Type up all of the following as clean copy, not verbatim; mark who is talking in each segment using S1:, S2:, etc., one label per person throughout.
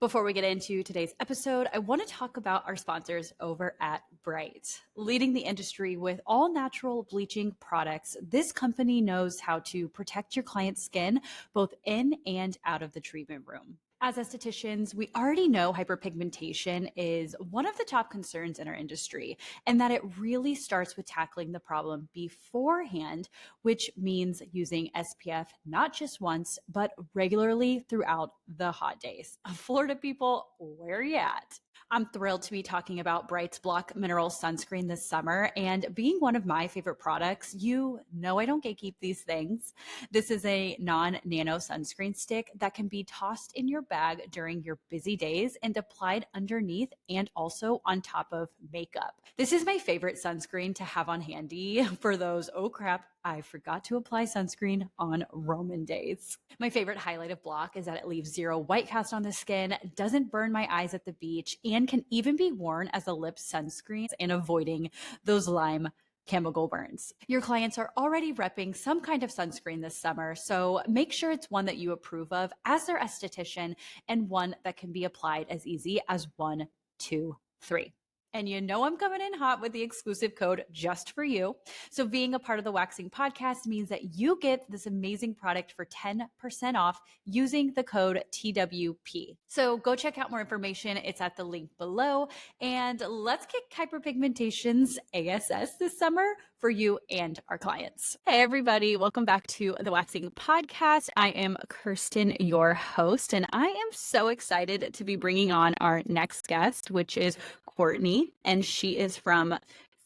S1: Before we get into today's episode, I want to talk about our sponsors over at Bryght. Leading the industry with all natural bleaching products, this company knows how to protect your client's skin both in and out of the treatment room. As estheticians, we already know hyperpigmentation is one of the top concerns in our industry, and that it really starts with tackling the problem beforehand, which means using SPF not just once, but regularly throughout the hot days. Florida people, where you at? I'm thrilled to be talking about Bright's Block Mineral Sunscreen this summer, and being one of my favorite products, you know I don't gatekeep these things. This is a non-nano sunscreen stick that can be tossed in your bag during your busy days and applied underneath and also on top of makeup. This is my favorite sunscreen to have on handy for those, oh crap, I forgot to apply sunscreen on Roman days. My favorite highlight of Block is that it leaves zero white cast on the skin, doesn't burn my eyes at the beach, and can even be worn as a lip sunscreen and avoiding those lime chemical burns. Your clients are already repping some kind of sunscreen this summer, so make sure it's one that you approve of as their esthetician and one that can be applied as easy as 1, 2, 3. And you know I'm coming in hot with the exclusive code just for you. So being a part of the Waxing Podcast means that you get this amazing product for 10% off using the code TWP. So go check out more information. It's at the link below. And let's kick hyperpigmentation's ASS this summer for you and our clients. Hey, everybody. Welcome back to the Waxing Podcast. I am Kirsten, your host, and I am so excited to be bringing on our next guest, which is Courtney, and she is from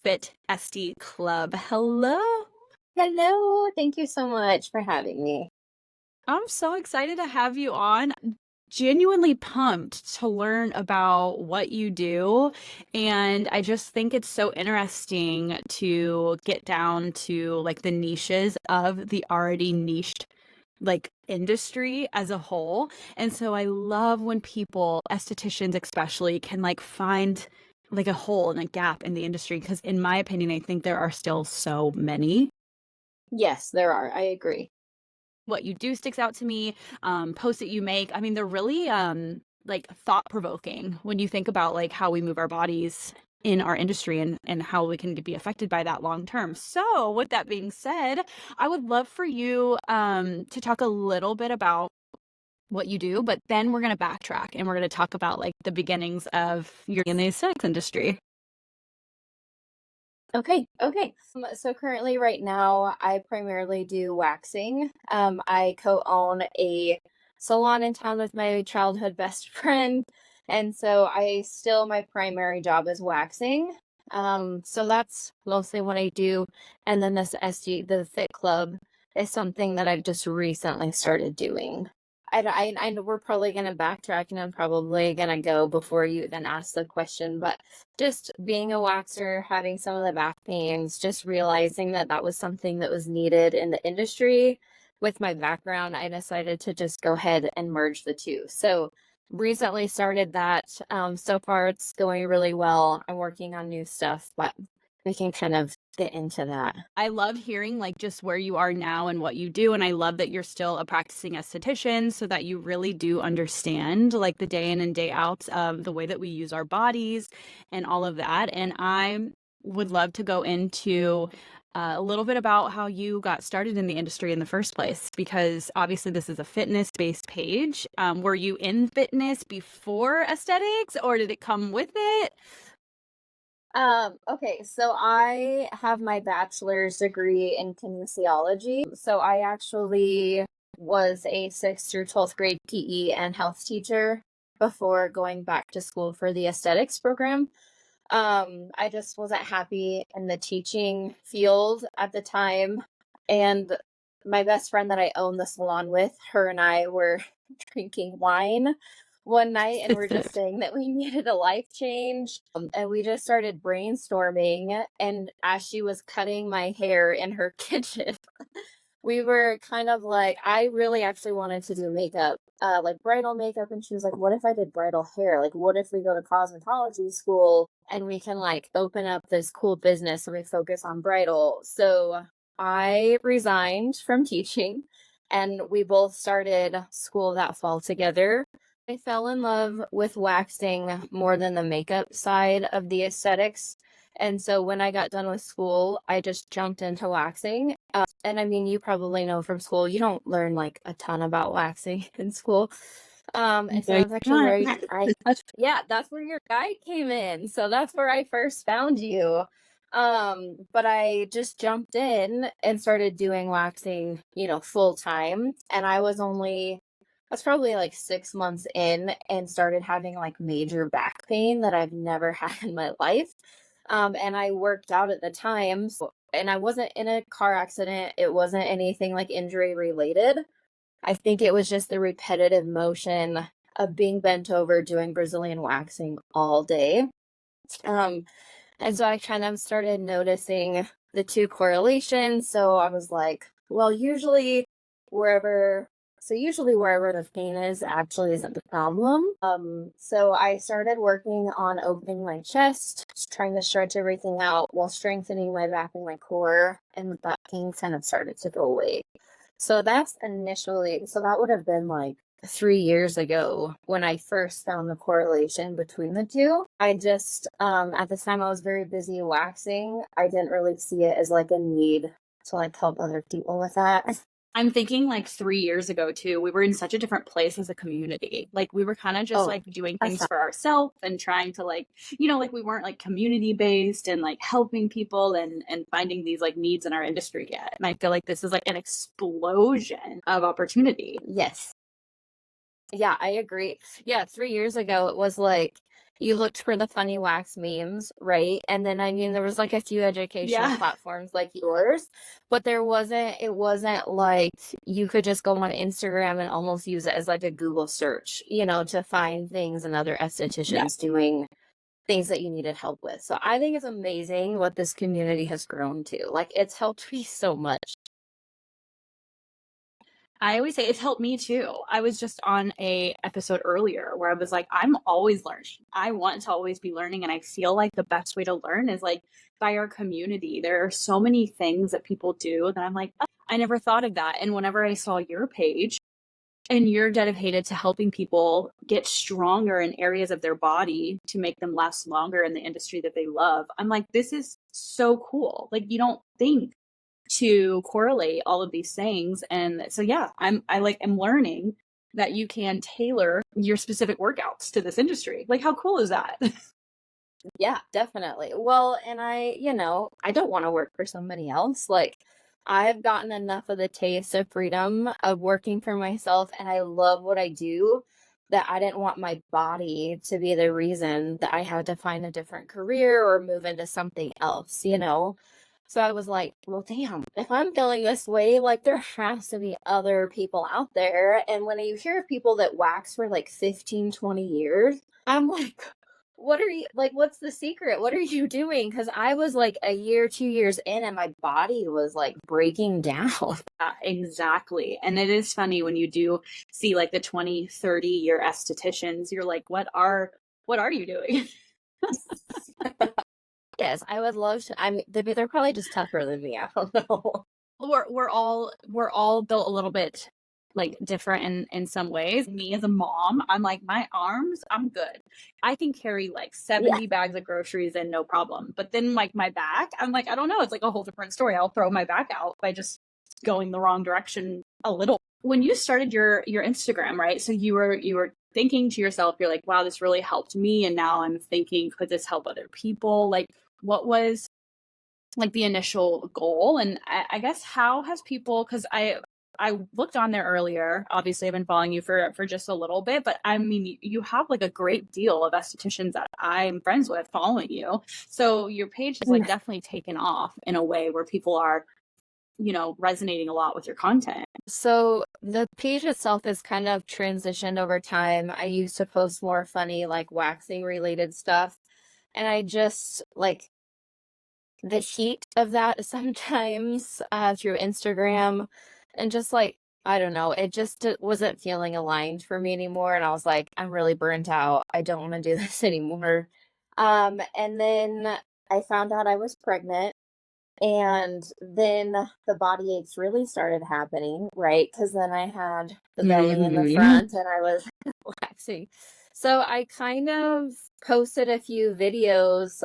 S1: Fit Estee Club. Hello.
S2: Hello. Thank you so much for having me.
S1: I'm so excited to have you on. Genuinely pumped to learn about what you do. And I just think it's so interesting to get down to like the niches of the already niched like industry as a whole. And so I love when people, estheticians especially, can like find like a hole and a gap in the industry, because in my opinion, I think there are still so many.
S2: Yes, there are. I agree.
S1: What you do sticks out to me. Posts that you make, I mean, they're really like thought-provoking when you think about like how we move our bodies in our industry and how we can be affected by that long term. So with that being said, I would love for you to talk a little bit about what you do, but then we're going to backtrack and we're going to talk about like the beginnings of your in the aesthetics industry.
S2: Okay. So currently right now, I primarily do waxing. I co-own a salon in town with my childhood best friend. And so my primary job is waxing. So that's mostly what I do. And then the Fit Club is something that I've just recently started doing. I know we're probably going to backtrack and I'm probably going to go before you then ask the question, but just being a waxer, having some of the back pains, just realizing that that was something that was needed in the industry. With my background, I decided to just go ahead and merge the two. So recently started that. So far it's going really well. I'm working on new stuff, but we can kind of get into that.
S1: I love hearing like just where you are now and what you do. And I love that you're still a practicing esthetician, so that you really do understand like the day in and day out of the way that we use our bodies and all of that. And I would love to go into a little bit about how you got started in the industry in the first place, because obviously this is a fitness-based page. Were you in fitness before aesthetics, or did it come with it?
S2: Okay, so I have my bachelor's degree in kinesiology. So I actually was a 6th through 12th grade PE and health teacher before going back to school for the aesthetics program. I just wasn't happy in the teaching field at the time. And my best friend that I own the salon with, her and I were drinking wine one night and we're just saying that we needed a life change. And we just started brainstorming. And as she was cutting my hair in her kitchen, we were kind of like, I really actually wanted to do makeup, like bridal makeup. And she was like, what if I did bridal hair? Like, what if we go to cosmetology school and we can like open up this cool business and we focus on bridal? So I resigned from teaching and we both started school that fall together. I fell in love with waxing more than the makeup side of the aesthetics. And so when I got done with school, I just jumped into waxing. And I mean, you probably know from school, you don't learn like a ton about waxing in school. And so
S1: No,
S2: that's
S1: you're
S2: actually
S1: not.
S2: where yeah, that's where your guide came in. So that's where I first found you. But I just jumped in and started doing waxing, full time. And I was probably like 6 months in and started having like major back pain that I've never had in my life. And I worked out at the time, and I wasn't in a car accident. It wasn't anything like injury related. I think it was just the repetitive motion of being bent over doing Brazilian waxing all day. Um, and so I kind of started noticing the two correlations. So I was like, well, wherever usually wherever the pain is actually isn't the problem. So I started working on opening my chest, just trying to stretch everything out while strengthening my back and my core, and the back pain kind of started to go away. So that would have been like 3 years ago when I first found the correlation between the two. I just, at the time I was very busy waxing. I didn't really see it as like a need to like help other people with that.
S1: I'm thinking like 3 years ago too, we were in such a different place as a community. Like we were kind of just like doing things for ourselves and trying to like, like we weren't like community based and like helping people and finding these like needs in our industry yet. And I feel like this is like an explosion of opportunity.
S2: Yes. Yeah, I agree. Yeah, 3 years ago, it was like you looked for the funny wax memes, right? And then, I mean, there was like a few educational platforms like yours, but it wasn't like you could just go on Instagram and almost use it as like a Google search, to find things and other estheticians doing things that you needed help with. So I think it's amazing what this community has grown to. Like, it's helped me so much.
S1: I always say it's helped me too. I was just on a episode earlier where I was like, I'm always learning. I want to always be learning. And I feel like the best way to learn is like by our community. There are so many things that people do that I'm like, oh, I never thought of that. And whenever I saw your page and you're dedicated to helping people get stronger in areas of their body to make them last longer in the industry that they love, I'm like, this is so cool. Like you don't think to correlate all of these things. And so, yeah, I'm learning that you can tailor your specific workouts to this industry. Like, how cool is that?
S2: Yeah, definitely. Well, and I don't want to work for somebody else. Like, I've gotten enough of the taste of freedom of working for myself, and I love what I do, that I didn't want my body to be the reason that I had to find a different career or move into something else. So I was like, well, damn, if I'm feeling this way, like there has to be other people out there. And when you hear of people that wax for like 15, 20 years, I'm like, what are you like? What's the secret? What are you doing? Because I was like a year, 2 years in, and my body was like breaking down.
S1: Exactly. And it is funny when you do see like the 20, 30-year estheticians, you're like, what are you doing?
S2: Yes, I would love to. I mean, they're probably just tougher than me. I don't know.
S1: We're all built a little bit like different in some ways. Me as a mom, I'm like, my arms, I'm good. I can carry like 70 bags of groceries and no problem. But then like my back, I'm like, I don't know. It's like a whole different story. I'll throw my back out by just going the wrong direction a little. When you started your Instagram, right? So you were thinking to yourself, you're like, wow, this really helped me. And now I'm thinking, could this help other people? Like, what was like the initial goal? And I guess how has people, because I looked on there earlier. Obviously, I've been following you for just a little bit, but I mean, you have like a great deal of estheticians that I'm friends with following you. So your page is like definitely taken off in a way where people are, resonating a lot with your content.
S2: So the page itself is kind of transitioned over time. I used to post more funny, like waxing related stuff. And I just like the heat of that sometimes through Instagram, and just like, I don't know, it wasn't feeling aligned for me anymore. And I was like, I'm really burnt out. I don't want to do this anymore. And then I found out I was pregnant. And then the body aches really started happening, right? Because then I had the belly in the front, and I was waxing. So I kind of posted a few videos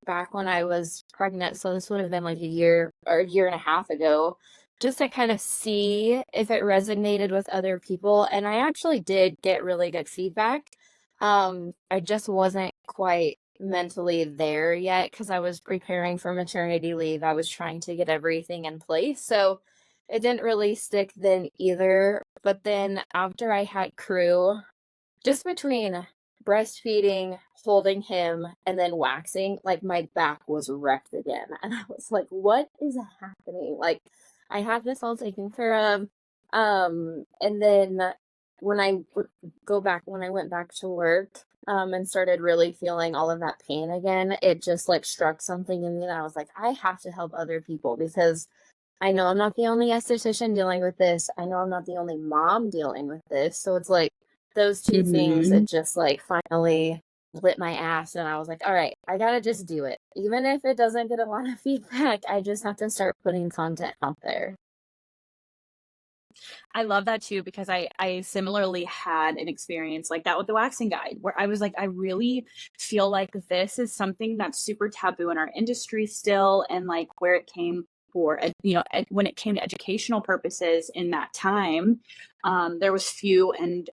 S2: back when I was pregnant. So this would have been like a year or a year and a half ago, just to kind of see if it resonated with other people. And I actually did get really good feedback. I just wasn't quite mentally there yet because I was preparing for maternity leave. I was trying to get everything in place. So it didn't really stick then either. But then after I had crew, just between breastfeeding, holding him, and then waxing, like my back was wrecked again. And I was like, what is happening? Like, I had this all taken care of. And then when when I went back to work, and started really feeling all of that pain again, it just like struck something in me that I was like, I have to help other people because I know I'm not the only esthetician dealing with this. I know I'm not the only mom dealing with this. So it's like those two things
S1: Mhm.
S2: that just like finally lit my ass. And I was like, all right, I gotta just do it. Even if it doesn't get a lot of feedback, I just have to start putting content out there.
S1: I love that too because I similarly had an experience like that with the waxing guide where I was like, I really feel like this is something that's super taboo in our industry still, and like where it came for when it came to educational purposes in that time, there was few and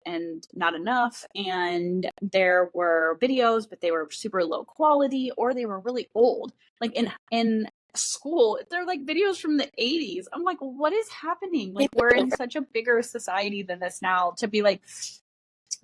S1: not enough, and there were videos but they were super low quality or they were really old, like in school. They're like videos from the 80s. I'm like, what is happening? Like, we're in such a bigger society than this now to be like,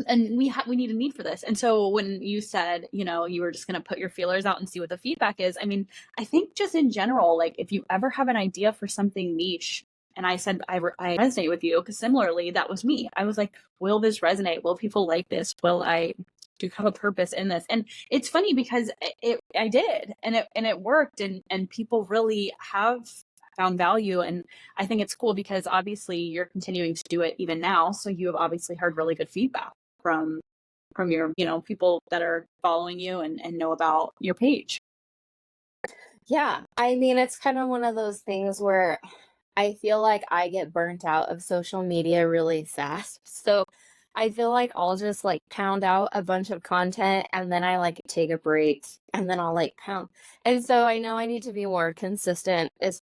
S1: and we need a need for this. And so when you said, you were just going to put your feelers out and see what the feedback is, I mean, I think just in general, like if you ever have an idea for something niche, and I said I resonate with you because similarly that was me. I was like, will this resonate? Will people like this? Will I do have a purpose in this? And it's funny because I did, and it worked, and people really have found value. And I think it's cool because obviously you're continuing to do it even now, so you have obviously heard really good feedback from your people that are following you and know about your page.
S2: Yeah. I mean, it's kind of one of those things where I feel like I get burnt out of social media really fast. So I feel like I'll just like pound out a bunch of content and then I like take a break and then I'll like pound. And so I know I need to be more consistent as,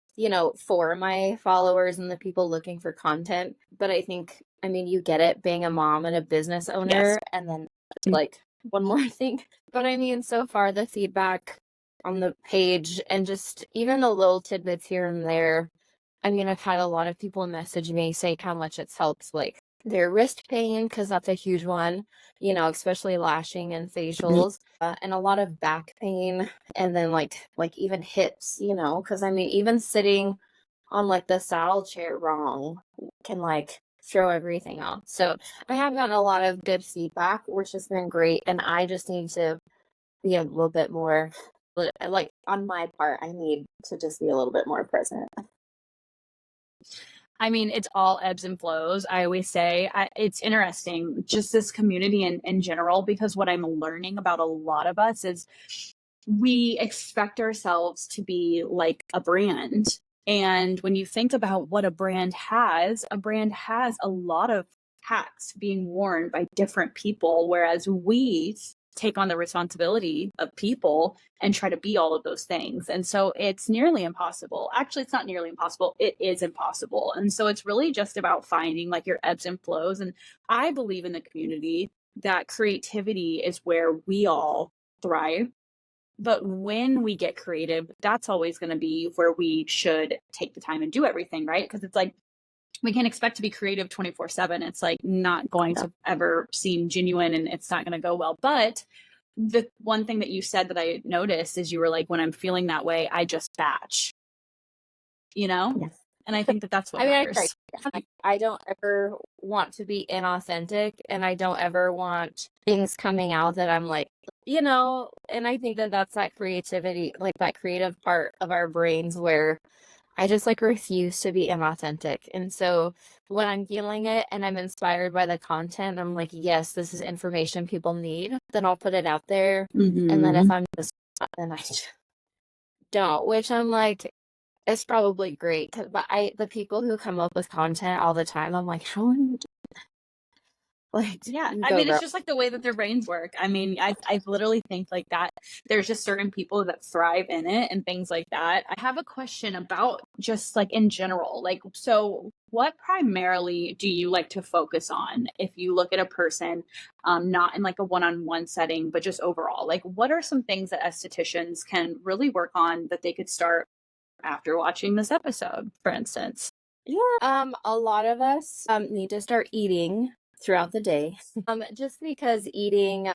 S2: for my followers and the people looking for content. But I think, I mean, you get it being a mom and a business
S1: Yes.
S2: owner. And then like one more thing. But I mean, so far the feedback on the page and just even the little tidbits here and there. I mean, I've had a lot of people message me say how much it's helped, like their wrist pain, because that's a huge one, especially lashing and facials, and a lot of back pain, and then like even hips, because I mean, even sitting on like the saddle chair wrong can like throw everything off. So I have gotten a lot of good feedback, which has been great, and I just need to be a little bit more, like on my part, I need to just be a little bit more present.
S1: I mean, it's all ebbs and flows. I always say it's interesting, just this community in general, because what I'm learning about a lot of us is we expect ourselves to be like a brand. And when you think about what a brand has a lot of hats being worn by different people, whereas we take on the responsibility of people and try to be all of those things. And so it's nearly impossible. Actually, it's not nearly impossible. It is impossible. And so it's really just about finding like your ebbs and flows. And I believe in the community that creativity is where we all thrive. But when we get creative, that's always going to be where we should take the time and do everything, right? Because it's like we can't expect to be creative 24/7. It's like not going to ever seem genuine and it's not going to go well. But the one thing that you said that I noticed is you were like, when I'm feeling that way, I just batch, you know?
S2: Yes.
S1: And I think that that's what
S2: I mean, I try.
S1: matters.
S2: I don't ever want to be inauthentic, and I don't ever want things coming out that I'm like, and I think that that's that creativity, like that creative part of our brains where I just like refuse to be inauthentic. And so when I'm feeling it and I'm inspired by the content, I'm like, yes, this is information people need, then I'll put it out there. And then if
S1: Mm-hmm.
S2: I'm just, then I don't, which I'm like, it's probably great, but the people who come up with content all the time, I'm like, how are you Like,
S1: Yeah, I
S2: go
S1: mean,
S2: girl.
S1: it's just like the way that their brains work. I mean, I literally think like that there's just certain people that thrive in it and things like that. I have a question about just like in general. Like, so what primarily do you like to focus on if you look at a person, not in like a one-on-one setting, but just overall? Like, what are some things that estheticians can really work on that they could start after watching this episode, for instance?
S2: Yeah. A lot of us need to start eating throughout the day. Just because eating,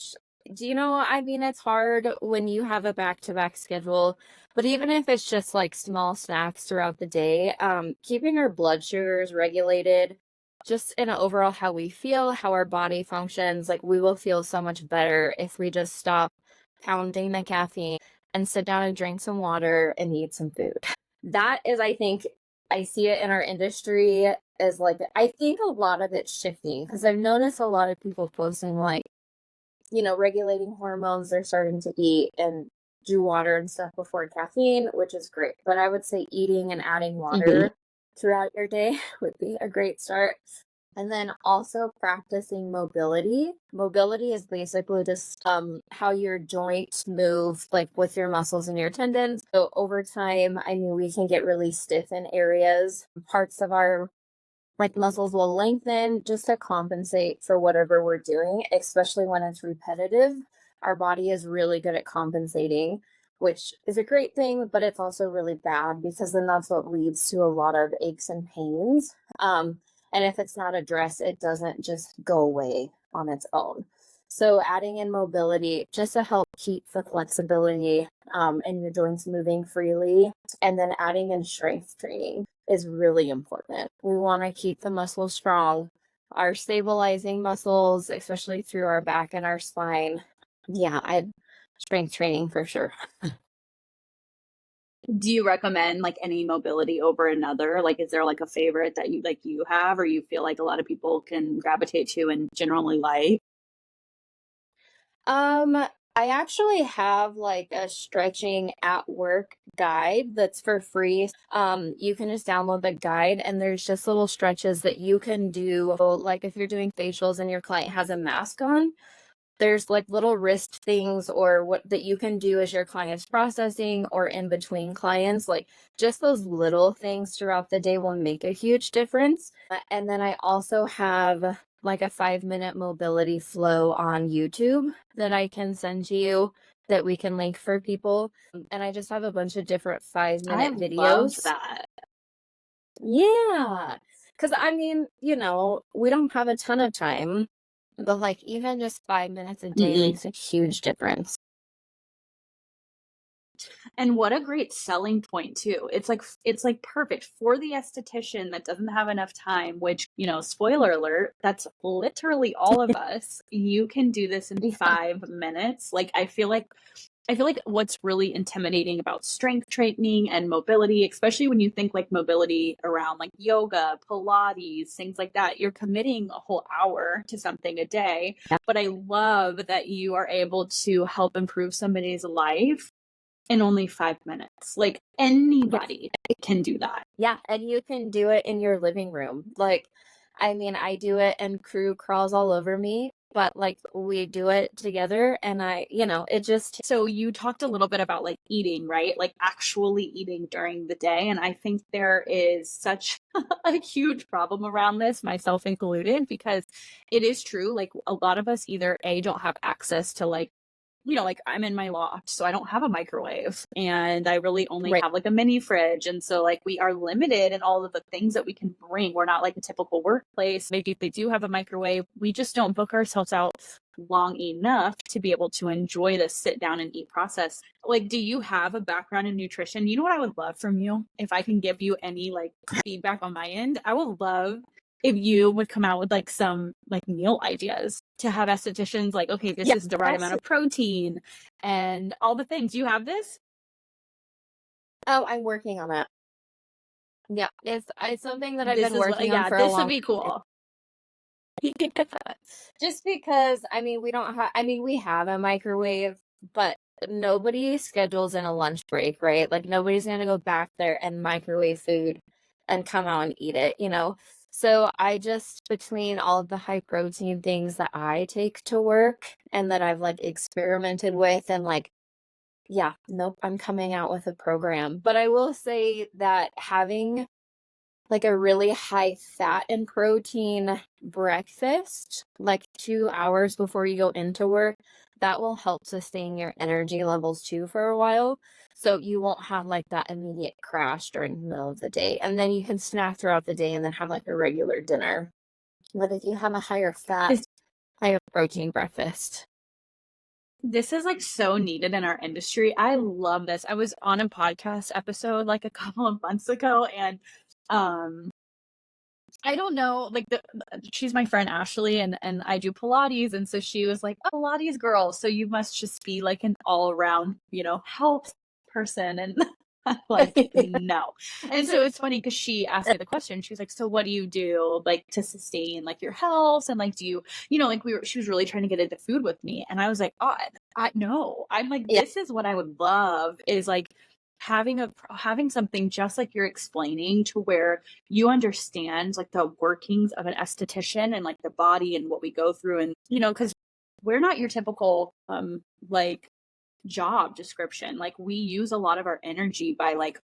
S2: do you know, I mean, it's hard when you have a back-to-back schedule, but even if it's just like small snacks throughout the day, keeping our blood sugars regulated, just in overall how we feel, how our body functions, like we will feel so much better if we just stop pounding the caffeine and sit down and drink some water and eat some food. That is, I think, I see it in our industry as like, I think a lot of it's shifting because I've noticed a lot of people posting like, regulating hormones, they're starting to eat and do water and stuff before caffeine, which is great. But I would say eating and adding
S1: Mhm.
S2: water throughout your day would be a great start. And then also practicing mobility. Mobility is basically just how your joints move, like with your muscles and your tendons. So over time, I mean, we can get really stiff in areas. Parts of our like muscles will lengthen just to compensate for whatever we're doing, especially when it's repetitive. Our body is really good at compensating, which is a great thing, but it's also really bad because then that's what leads to a lot of aches and pains. And if it's not addressed, it doesn't just go away on its own. So adding in mobility just to help keep the flexibility and your joints moving freely, and then adding in strength training is really important. We want to keep the muscles strong, our stabilizing muscles, especially through our back and our spine. Yeah, I strength training for sure.
S1: Do you recommend like any mobility over another? Like, is there like a favorite that you have, or you feel like a lot of people can gravitate to and generally like?
S2: Um, I actually have like a stretching at work guide that's for free. You can just download the guide and there's just little stretches that you can do. Like if you're doing facials and your client has a mask on, there's like little wrist things or what that you can do as your client's processing or in between clients. Like just those little things throughout the day will make a huge difference. And then I also have like a 5-minute mobility flow on YouTube that I can send you that we can link for people. And I just have a bunch of different 5-minute
S1: I love
S2: videos.
S1: that.
S2: Yeah. Because I mean, we don't have a ton of time, but like even just 5 minutes a day
S1: Mm-mm.
S2: makes a huge difference.
S1: And what a great selling point too. It's like perfect for the esthetician that doesn't have enough time, which, spoiler alert, that's literally all of us. You can do this in
S2: Yeah.
S1: 5 minutes. Like I feel like what's really intimidating about strength training and mobility, especially when you think like mobility around like yoga, Pilates, things like that, you're committing a whole hour to something a day. But I love that you are able to help improve somebody's life in only 5 minutes. Like
S2: Yeah.
S1: anybody can do that.
S2: Yeah. And you can do it in your living room. Like, I mean, I do it and crew crawls all over me, but like we do it together and it just,
S1: So you talked a little bit about like eating, right? Like actually eating during the day. And I think there is such a huge problem around this, myself included, because it is true. Like a lot of us either A, don't have access to like, like I'm in my loft, so I don't have a microwave and I really only
S2: right.
S1: have like a mini fridge. And so like we are limited in all of the things that we can bring. We're not like a typical workplace. Maybe if they do have a microwave, we just don't book ourselves out long enough to be able to enjoy the sit down and eat process. Like, do you have a background in nutrition? You know what I would love from you? If I can give you any like feedback on my end, I would love if you would come out with like some like meal ideas to have estheticians like, okay, this
S2: Yeah.
S1: is the right amount of protein and all the things. You have this?
S2: Oh, I'm working on that. Yeah. It's something that I've
S1: This
S2: been
S1: is what,
S2: working on
S1: yeah,
S2: for a
S1: this would
S2: long
S1: be
S2: time.
S1: cool.
S2: Just because, I mean, we have a microwave, but nobody schedules in a lunch break, right? Like nobody's gonna go back there and microwave food and come out and eat it, you know? So I just, between all of the high protein things that I take to work and that I've like experimented with and like, yeah, nope, I'm coming out with a program. But I will say that having like a really high fat and protein breakfast, like 2 hours before you go into work, that will help sustain your energy levels too for a while. So you won't have like that immediate crash during the middle of the day. And then you can snack throughout the day and then have like a regular dinner. But if you have a higher fat,
S1: This
S2: higher protein breakfast.
S1: this is like so needed in our industry. I love this. I was on a podcast episode like a couple of months ago, and um I don't know, like she's my friend Ashley, and I do Pilates, and so she was like, "Oh, Pilates girl, so you must just be like an all around, health person." And I'm like, no. And so it's funny because she asked me the question. She was like, "So what do you do like to sustain like your health? And like, do you, like she was really trying to get into food with me." And I was like, "Oh, I no." I'm like,
S2: Yeah.
S1: this is what I would love is like having something just like you're explaining to where you understand like the workings of an esthetician and like the body and what we go through, and because we're not your typical like job description. Like we use a lot of our energy by like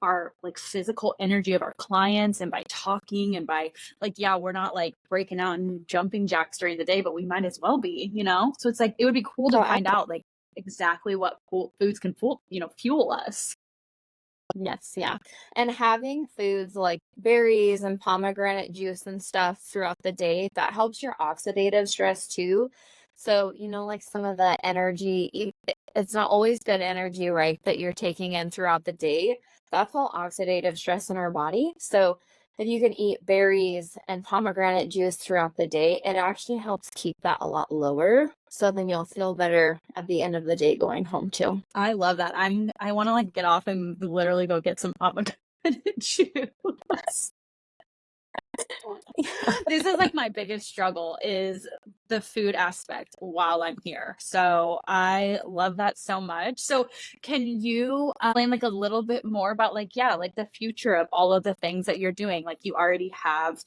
S1: our like physical energy of our clients and by talking and by like, yeah, we're not like breaking out and jumping jacks during the day, but we might as well be, so it's like it would be cool to
S2: Oh,
S1: find out like exactly what foods can fuel us.
S2: yes, yeah. And having foods like berries and pomegranate juice and stuff throughout the day, that helps your oxidative stress too. So, like some of that energy, it's not always good energy, right, that you're taking in throughout the day. That's all oxidative stress in our body. So, if you can eat berries and pomegranate juice throughout the day, it actually helps keep that a lot lower. So then you'll feel better at the end of the day going home too.
S1: I love that. I want to like get off and literally go get some pomegranate juice. This is like my biggest struggle is the food aspect while I'm here. So I love that so much. So can you explain like a little bit more about like, yeah, like the future of all of the things that you're doing? Like you already have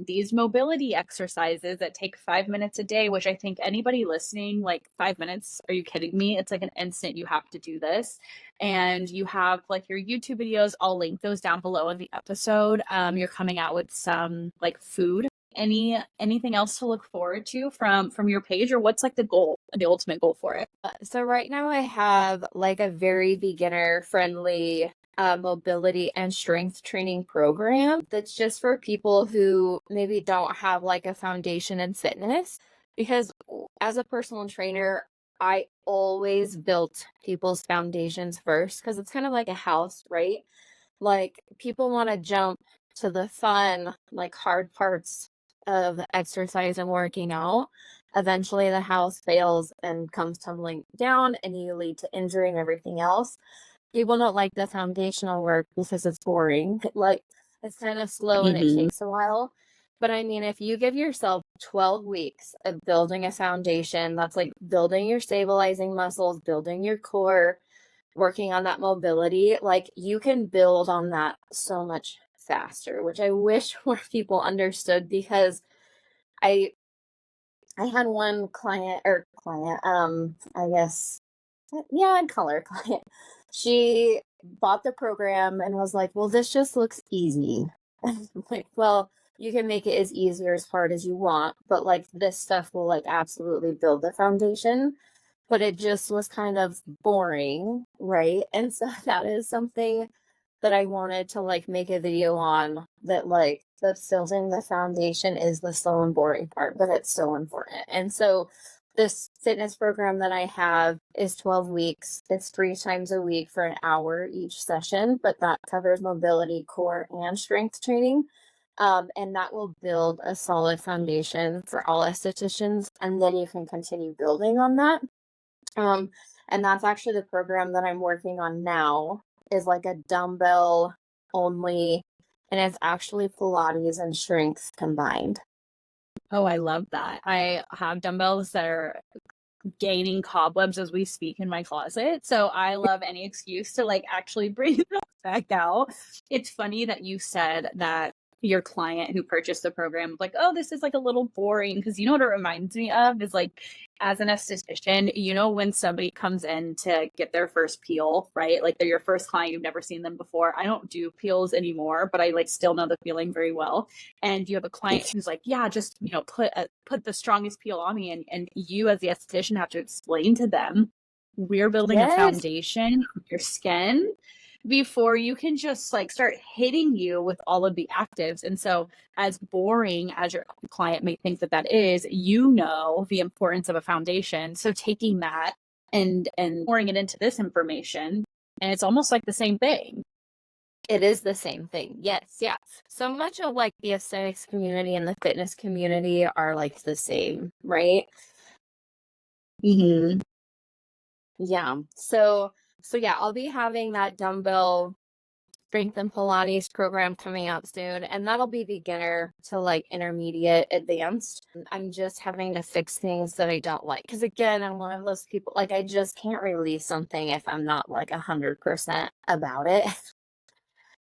S1: these mobility exercises that take 5 minutes a day, which I think anybody listening, like 5 minutes, are you kidding me? It's like an instant you have to do this. And you have like your YouTube videos. I'll link those down below in the episode. You're coming out with some like food. Anything else to look forward to from your page, or what's like the goal, the ultimate goal for it?
S2: So right now I have like a very beginner friendly mobility and strength training program that's just for people who maybe don't have like a foundation in fitness. Because as a personal trainer, I always built people's foundations first because it's kind of like a house, right? Like people want to jump to the fun, like hard parts of exercise and working out. Eventually the house fails and comes tumbling down and you lead to injury and everything else. People don't like the foundational work because it's boring. Like it's kind of slow and it
S1: Mm-hmm.
S2: takes a while. But I mean, if you give yourself 12 weeks of building a foundation, that's like building your stabilizing muscles, building your core, working on that mobility, like you can build on that so much faster, which I wish more people understood because I I had one I guess, yeah, I'd call her a client. She bought the program and was like, "Well, this just looks easy." I'm like, "Well, you can make it as easy or as hard as you want, but like this stuff will like absolutely build the foundation." But it just was kind of boring, right? And so that is something that I wanted to like make a video on, that like the building the foundation is the slow and boring part, but it's so important. And so this fitness program that I have is 12 weeks. It's 3 times a week for an hour each session, but that covers mobility, core, and strength training. And that will build a solid foundation for all estheticians. And then you can continue building on that. Um, and that's actually the program that I'm working on now, is like a dumbbell only, and it's actually Pilates and strength combined.
S1: Oh, I love that. I have dumbbells that are gaining cobwebs as we speak in my closet. So I love any excuse to like actually bring them back out. It's funny that you said that your client who purchased the program like, oh, this is like a little boring. Because you know what it reminds me of is like, as an esthetician, you know, when somebody comes in to get their first peel, right? Like they're your first client, you've never seen them before. I don't do peels anymore, but I like still know the feeling very well. And you have a client who's like, yeah, just, you know, put the strongest peel on me. And you as the esthetician have to explain to them, we're building a
S2: Yes.
S1: foundation for your skin before you can just like start hitting you with all of the actives. And so, as boring as your client may think that that is, you know the importance of a foundation. So taking that and pouring it into this information, and it's almost like the same thing.
S2: It is the same thing. Yes, yeah. So much of like the aesthetics community and the fitness community are like the same, right?
S1: Mm-hmm.
S2: Yeah. So yeah, I'll be having that dumbbell strength and Pilates program coming out soon, and that'll be beginner to like intermediate advanced. I'm just having to fix things that I don't like. Because again, I'm one of those people, like I just can't release something if I'm not like 100% about it.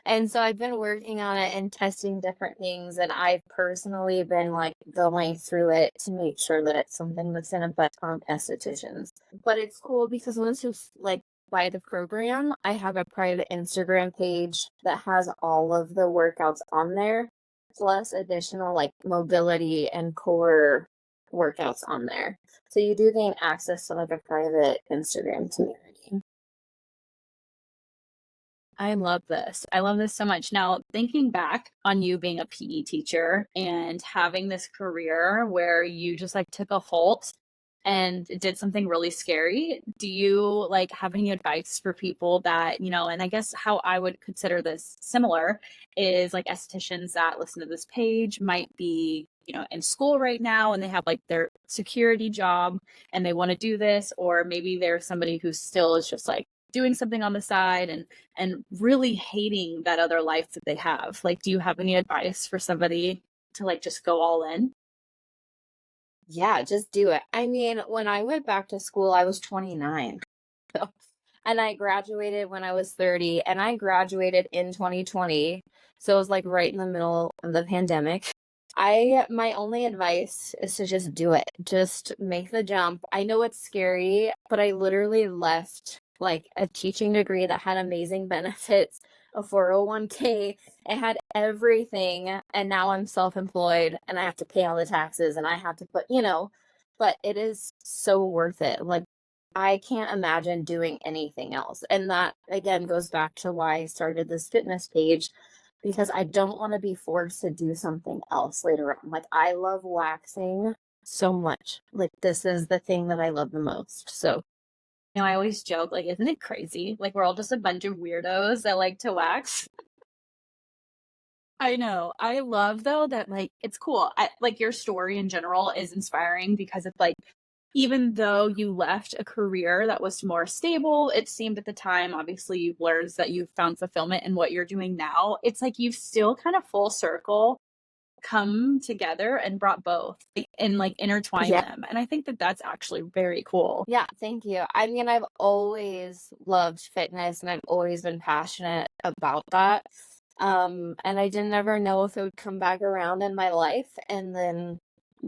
S2: And so I've been working on it and testing different things, and I've personally been like going through it to make sure that it's something that's gonna best on estheticians. But it's cool because once you like buy the program, I have a private Instagram page that has all of the workouts on there, plus additional like mobility and core workouts on there. So you do gain access to like a private Instagram community.
S1: I love this. I love this so much. Now, thinking back on you being a PE teacher and having this career where you just like took a halt and did something really scary, do you like have any advice for people that, you know, and I guess how I would consider this similar is like estheticians that listen to this page might be, you know, in school right now and they have like their security job and they want to do this, or maybe there's somebody who still is just like doing something on the side and really hating that other life that they have. Like, do you have any advice for somebody to like just go all in?
S2: Yeah, just do it. I mean, when I went back to school, I was 29. So, and I graduated when I was 30, and I graduated in 2020. So it was like right in the middle of the pandemic. My only advice is to just do it. Just make the jump. I know it's scary, but I literally left like a teaching degree that had amazing benefits, a 401k. It had everything, and now I'm self-employed and I have to pay all the taxes and I have to put, but it is so worth it. Like I can't imagine doing anything else. And that again goes back to why I started this fitness page, because I don't want to be forced to do something else later on. Like I love waxing so much. Like this is the thing that I love the most. So
S1: You know, I always joke, like, isn't it crazy? Like, we're all just a bunch of weirdos that like to wax. I know. I love though that like it's cool. Like your story in general is inspiring because it's like even though you left a career that was more stable, it seemed at the time, obviously you've learned that you've found fulfillment in what you're doing now. It's like you've still kind of full circle come together and brought both and like intertwine
S2: yeah.
S1: them. And I think that that's actually very cool.
S2: Yeah, thank you. I mean, I've always loved fitness and I've always been passionate about that. And I didn't ever know if it would come back around in my life. And then,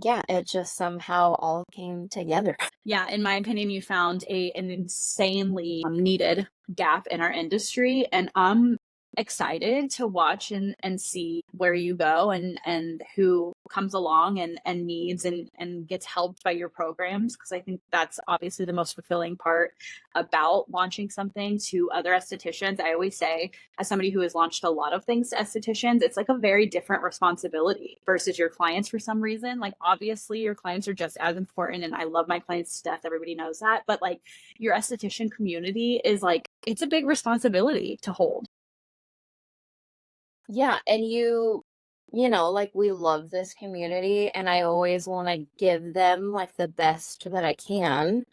S2: yeah, it just somehow all came together.
S1: Yeah, in my opinion, you found an insanely needed gap in our industry, and I'm excited to watch and see where you go and who comes along and needs and gets helped by your programs, because I think that's obviously the most fulfilling part about launching something to other estheticians. I always say, as somebody who has launched a lot of things to estheticians, it's like a very different responsibility versus your clients for some reason. Like, obviously, your clients are just as important, and I love my clients to death. Everybody knows that. But like, your esthetician community is like, it's a big responsibility to hold.
S2: Yeah, and like we love this community and I always want to give them like the best that I can,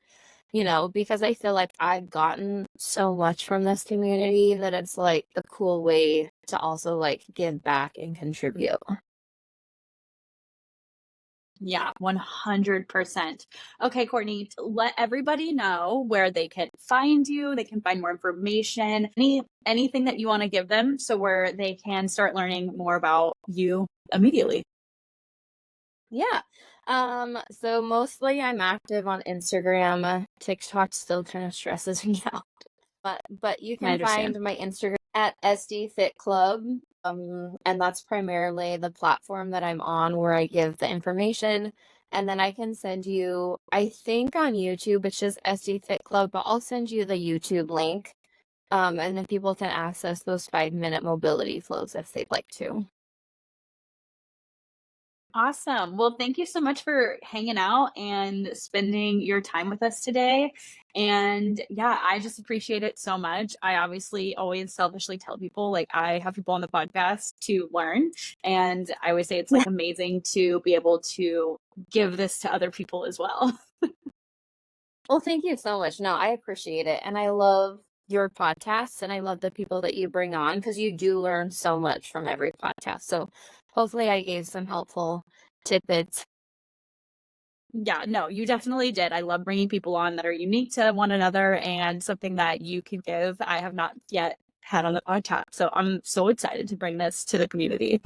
S2: because I feel like I've gotten so much from this community that it's like a cool way to also like give back and contribute.
S1: Yeah, 100%. Okay, Courtney, let everybody know where they can find you, they can find more information, anything that you want to give them so where they can start learning more about you immediately.
S2: Yeah. So mostly I'm active on Instagram. TikTok still kind of stresses me out. But you
S1: I
S2: can
S1: understand.
S2: find my Instagram at SD Fit Club. And that's primarily the platform that I'm on where I give the information. And then I can send you, I think on YouTube, it's just SD Fit Club, but I'll send you the YouTube link. And then people can access those 5-minute mobility flows if they'd like to.
S1: Awesome. Well, thank you so much for hanging out and spending your time with us today. And yeah, I just appreciate it so much. I obviously always selfishly tell people, like, I have people on the podcast to learn. And I always say it's
S2: Yeah.
S1: like amazing to be able to give this to other people as well.
S2: Well, thank you so much. No, I appreciate it. And I love your podcasts and I love the people that you bring on because you do learn so much from every podcast. So hopefully I gave some helpful tidbits.
S1: Yeah, no, you definitely did. I love bringing people on that are unique to one another and something that you can give. I have not yet had on the podcast. So I'm so excited to bring this to the community.